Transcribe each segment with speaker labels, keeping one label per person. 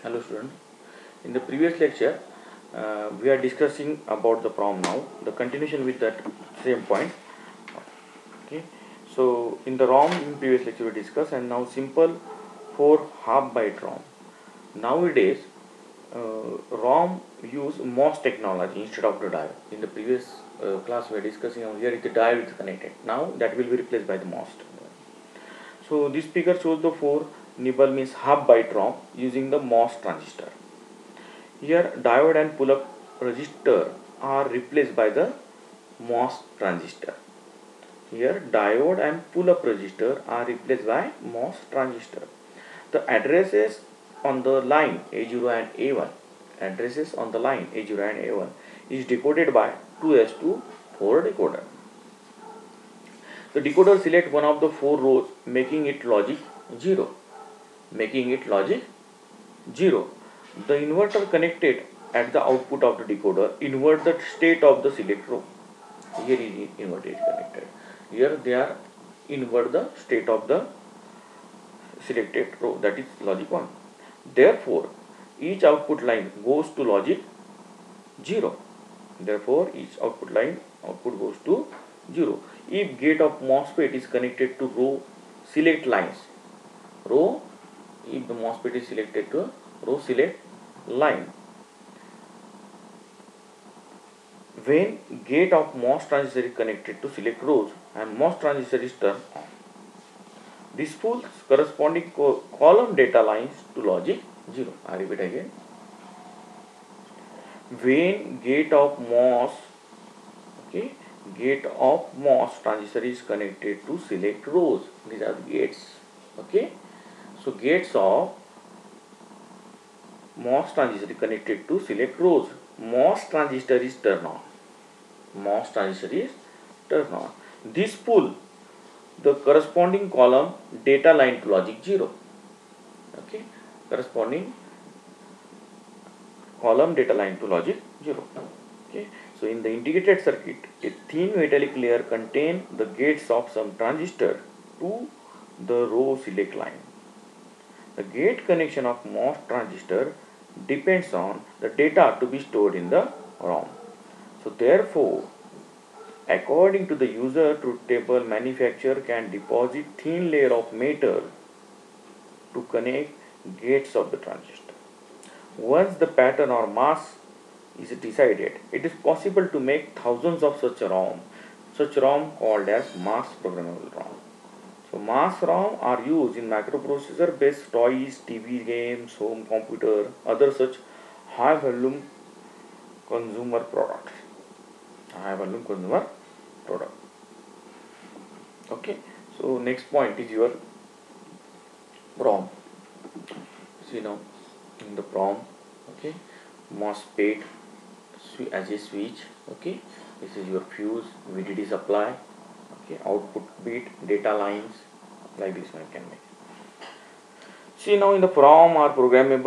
Speaker 1: Hello students. In the previous lecture, we are discussing about the PROM now. The continuation with that same point. Okay. So in the ROM in previous lecture we discussed, and now simple for half byte ROM. Nowadays, ROM use MOS technology instead of the diode. In the previous class we are discussing here is the diode is connected. Now that will be replaced by the MOS. So this figure shows the 4 nibble means half byte ROM using the MOS transistor. Here diode and pull-up resistor are replaced by the MOS transistor. Here diode and pull-up resistor are replaced by MOS transistor. The addresses on the line A0 and A1 is decoded by 2:4 decoder. The decoder select one of the 4 rows, making it logic 0. The inverter connected at the output of the decoder invert the state of the select row. Here is inverter is connected. Here they are invert the state of the selected row, that is logic 1. Therefore, each output line goes to logic 0. Output goes to 0. If gate of MOSFET is connected to row select lines, if the MOSFET is selected to row select line, when gate of MOS transistor is connected to select rows and MOS transistor is turned on, this pulls corresponding column data lines to logic 0. I repeat again. When gate of MOS transistor is connected to select rows, these are the gates. Okay, so gates of MOS transistor is connected to select rows. MOS transistor is turned on. This pull the corresponding column data line to logic 0. Okay, corresponding column data line to logic 0. Okay, so in the integrated circuit, a thin metallic layer contains the gates of some transistor to the row select line. The gate connection of MOS transistor depends on the data to be stored in the ROM. So therefore, according to the user truth table, manufacturer can deposit thin layer of metal to connect gates of the transistor. Once the pattern or mask is decided, it is possible to make thousands of such ROM called as mass programmable ROM. So mass ROM are used in microprocessor based toys, TV games, home computer, other such high volume consumer products. Okay, so next point is your PROM. See now in the PROM, okay, MOSFET as a switch. Okay, this is your fuse, VDD supply. Okay, output bit, data lines, like this one can make. See now in the PROM are programmed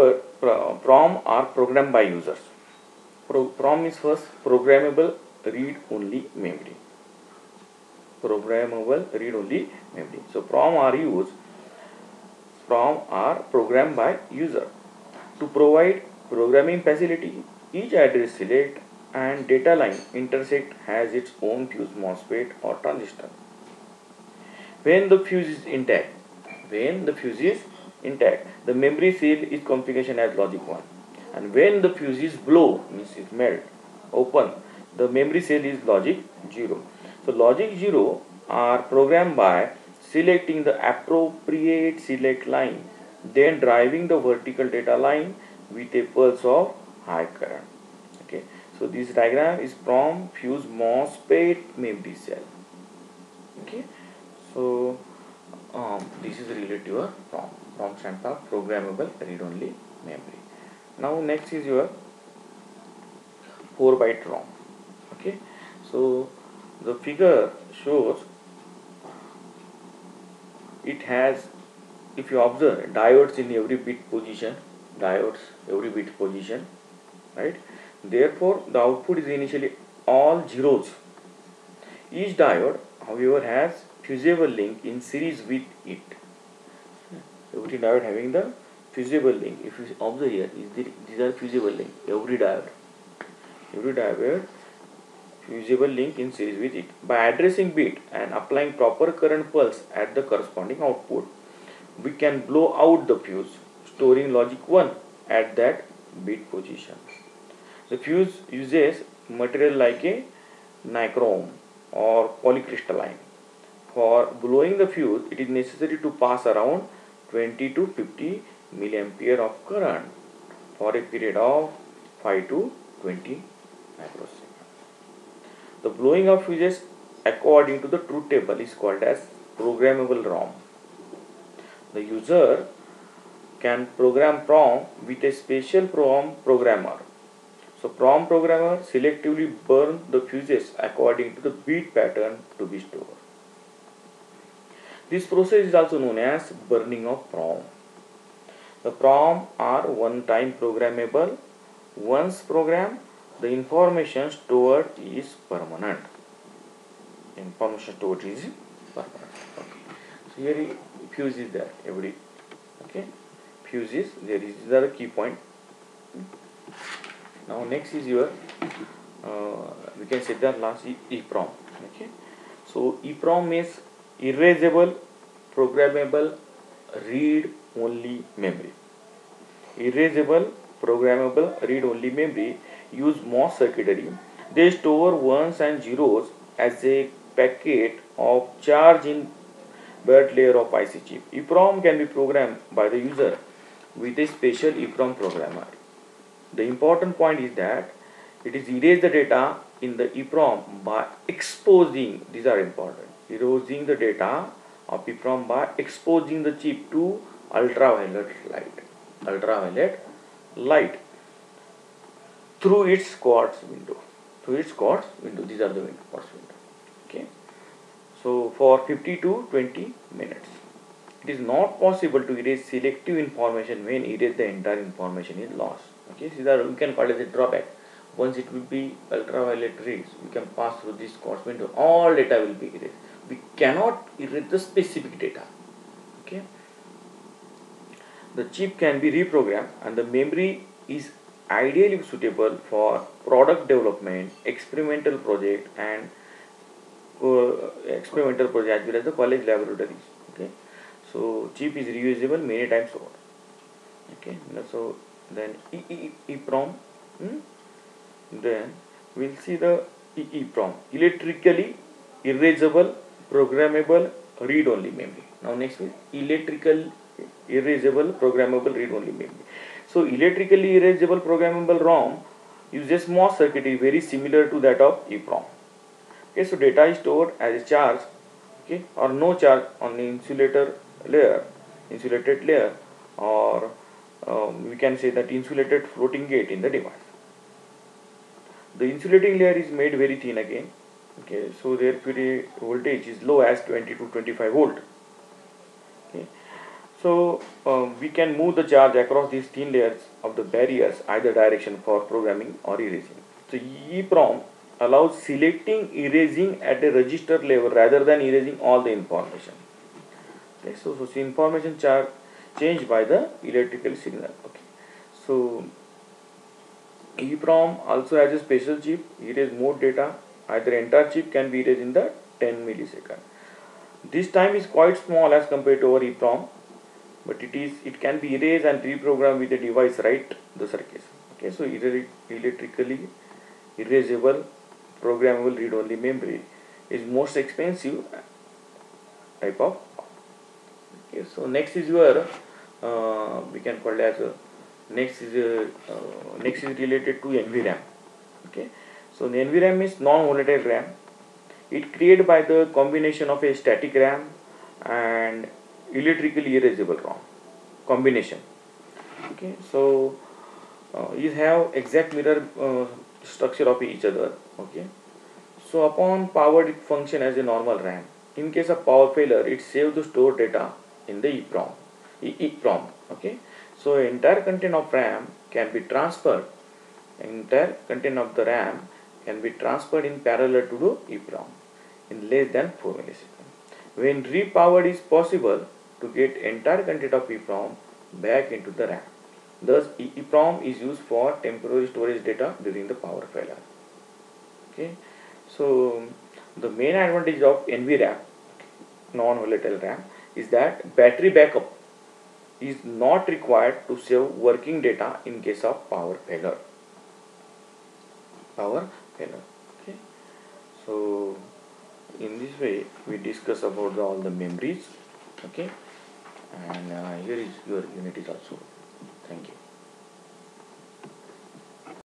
Speaker 1: by users. PROM is first programmable read only memory. So PROM are programmed by user to provide programming facility. Each address select and data line intersect has its own fuse MOSFET or transistor. When the fuse is intact, the memory cell is configuration as logic 1, and when the fuse is blow, means it melt open, the memory cell is logic 0. So logic 0 are programmed by selecting the appropriate select line, then driving the vertical data line with a pulse of high current. Okay, so this diagram is from fuse MOSFET memory cell. Okay, so this is related to your PROM stands for programmable read only memory. Now next is your 4 byte ROM. Okay, so the figure shows it has, if you observe, diodes in every bit position, right? Therefore the output is initially all zeros. Each diode, however, has fusible link in series with it. Every diode having the fusible link. If you observe here, these are fusible link. Every diode fusible link in series with it. By addressing bit and applying proper current pulse at the corresponding output, we can blow out the fuse, storing logic 1 at that bit position. The fuse uses material like a nichrome or polycrystalline. For blowing the fuse, it is necessary to pass around 20 to 50 milliampere of current for a period of 5 to 20 microseconds. The blowing of fuses according to the truth table is called as programmable ROM. The user can program PROM with a special PROM programmer. So PROM programmer selectively burn the fuses according to the bit pattern to be stored. This process is also known as burning of PROM. The PROM are one-time programmable. Once programmed, the information stored is permanent. Information stored is permanent. Okay. So here fuse is there. Okay. Fuse is there. These are the key point. Now next is your we can say that last is EEPROM. Okay. So EEPROM is erasable programmable read-only memory. Erasable programmable read-only memory use MOS circuitry. They store ones and zeros as a packet of charge in bed layer of IC chip. EEPROM can be programmed by the user with a special EEPROM programmer. The important point is that it is erase the data in the EEPROM by exposing, these are important, erasing the data of EEPROM by exposing the chip to ultraviolet light through its quartz window. These are the quartz window. Okay. So for 50 to 20 minutes. It is not possible to erase selective information when erase the entire information is lost. Okay, so we can call it a drawback. Once it will be ultraviolet rays, we can pass through this quartz window. All data will be erased. We cannot erase the specific data. Okay. The chip can be reprogrammed, and the memory is ideally suitable for product development, experimental project, and as well as the college laboratories. Okay. So chip is reusable many times over. Okay. So then EEPROM. Then we'll see the EEPROM, electrically erasable programmable read-only memory. Now next is electrical erasable programmable read-only memory. So electrically erasable programmable ROM uses MOS circuitry very similar to that of EEPROM. Okay, so data is stored as a charge, okay, or no charge on the insulated layer, or we can say that insulated floating gate in the device. The insulating layer is made very thin again. Okay, so their purity voltage is low as 20 to 25 volt. Okay, so we can move the charge across these thin layers of the barriers either direction for programming or erasing. So EEPROM allows selecting erasing at a register level rather than erasing all the information. Okay, so information charge changed by the electrical signal. Okay, so EEPROM also has a special chip, erase more data. Either entire chip can be erased in the 10 milliseconds. This time is quite small as compared to our EEPROM, but it can be erased and reprogrammed with the device right the circuits. Okay, so electrically erasable programmable read-only memory is most expensive type of. Okay, so next is your we can call it as a next is related to NVRAM. Okay, so the NVRAM is non-volatile RAM. It created by the combination of a static RAM and electrically erasable ROM combination. Okay, so you have exact mirror structure of each other. Okay, so upon powered it function as a normal RAM. In case of power failure, it saves the stored data in the EEPROM. Okay, so entire content of RAM can be transferred. Entire content of the RAM can be transferred in parallel to the EEPROM in less than 4 milliseconds. When repowered is possible to get entire content of EEPROM back into the RAM. Thus, EEPROM is used for temporary storage data during the power failure. Okay, so the main advantage of NVRAM, non-volatile RAM, is that battery backup is not required to save working data in case of power failure. Okay, so in this way we discuss about all the memories. Okay, and here is your unit is also. Thank you.